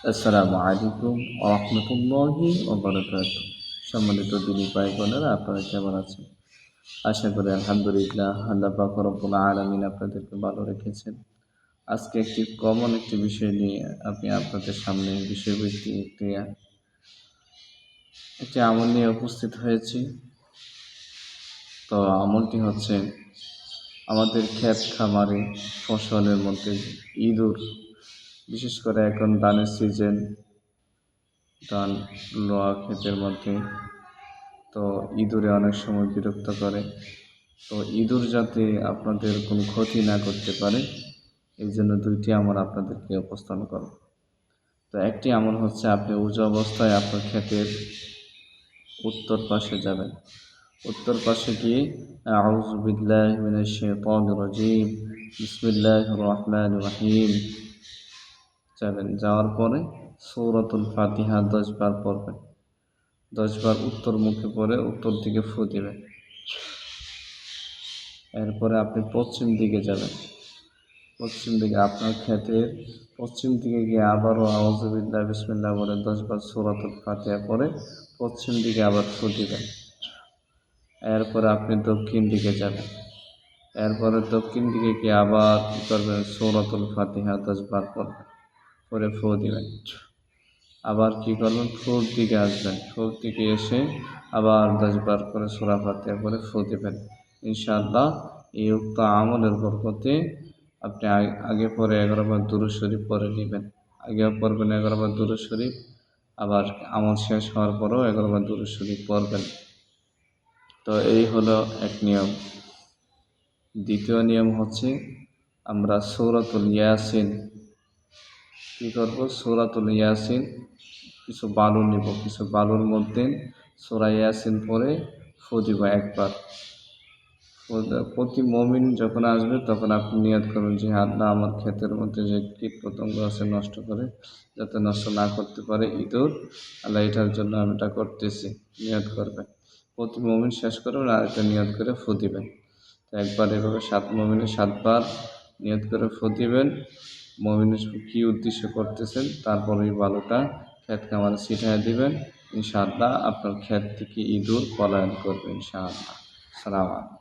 আসসালামু আলাইকুম ওয়া রাহমাতুল্লাহি ওয়া বারাকাতুহু। সম্মানিত দিনী ভাই বোনেরা, আপনারা কেমন আছেন? আশা করি আলহামদুলিল্লাহ, আল্লাহ পাক রব্বুল আলামিন আপনাদেরকে ভালো রেখেছেন। আজকে একটি বিষয় নিয়ে আমি আপনাদের সামনে বিষয়ভিত্তিক একটি আমল নিয়ে উপস্থিত হয়েছি। তো আমলটি হচ্ছে, আমাদের ক্ষেত খামারে ফসলের মধ্যে ইঁদুর, বিশেষ করে এখন ধানের সিজন, ধান রোয়া ক্ষেতের মধ্যে তো ইঁদুরে অনেক সময় বিরক্ত করে। তো ইঁদুর যাতে আপনাদের কোনো ক্ষতি না করতে পারে, এই জন্য দুইটি আমল আপনাদেরকে উপস্থাপন করব। তো একটি আমল হচ্ছে, আপনি উজু অবস্থায় আপনার ক্ষেতের উত্তর পাশে যাবেন। উত্তর পাশে গিয়ে আউযু বিল্লাহি মিনাশ শাইতানির রাজিম বিসমিল্লাহির রহমানির রহিম যাবেন। যাওয়ার পরে সূরাতুল ফাতিহা 10 বার পড়বেন। 10 বার উত্তর মুখে পড়ে উত্তর দিকে ফু দিবেন। এরপরে আপনি পশ্চিম দিকে যাবেন। পশ্চিম দিকে আপনার ক্ষেতের পশ্চিম দিকে গিয়ে আবারও আউযু বিল্লাহি বিসমিল্লাহ বলে 10 বার সূরাতুল ফাতিহা পড়ে পশ্চিম দিকে আবার ফু দিবেন। এরপরে আপনি দক্ষিণ দিকে যাবেন। এরপরে দক্ষিণ দিকে গিয়ে আবার কী করবেন, সূরাতুল ফাতিহা 10 বার পড়বেন, পরে ফু দিবেন। আবার কী করবেন, পূর্ব দিকে আসবেন। পূর্ব দিকে এসে আবার 10 বার করে সূরা ফাতিহা পড়ে ফু দিবেন। ইনশাআল্লাহ এই উক্ত আমলের বরকতে আপনি আগে পরে 11 বার দুরূদ শরীফ পড়ে নেবেন। আগেও পড়বেন 11 বার দুরূদ শরীফ, আবার আমল শেষ হওয়ার পরেও 11 বার দুরূদ শরীফ পড়বেন। তো এই হলো এক নিয়ম। দ্বিতীয় নিয়ম হচ্ছে, আমরা সূরাতুল ইয়াসিন কী করব, সূরাতুল ইয়াসিন কিছু বালু নিব, কিছু বালুর মধ্যে সূরা ইয়াসিন পড়ে ফু দিব একবার। প্রতি মুমিন যখন আসবে তখন আপনি নিয়ত করবেন যে, আল্লাহ আমার ক্ষেতের মধ্যে যে কীট পতঙ্গ আছে নষ্ট করে, যাতে নষ্ট না করতে পারে ইঁদুর, আল্লাহ এটার জন্য আমি এটা করতেছি, নিয়ত করবেন। প্রতি মুমিন শেষ করবেন আর একটা নিয়ত করে ফু দিবেন। তো একবার এভাবে মুমিনে 7 বার নিয়ত করে ফু দিবেন। মুমিনের কী উদ্দেশ্য করতেছেন, তারপর ওই বালুটা ক্ষেত খামারে ছিটাইয়া দিবেন। ইনশাআল্লাহ আপনার ক্ষেত থেকে ইঁদুর পলায়ন করবে ইনশাআল্লাহ। সালাম আলাইকুম।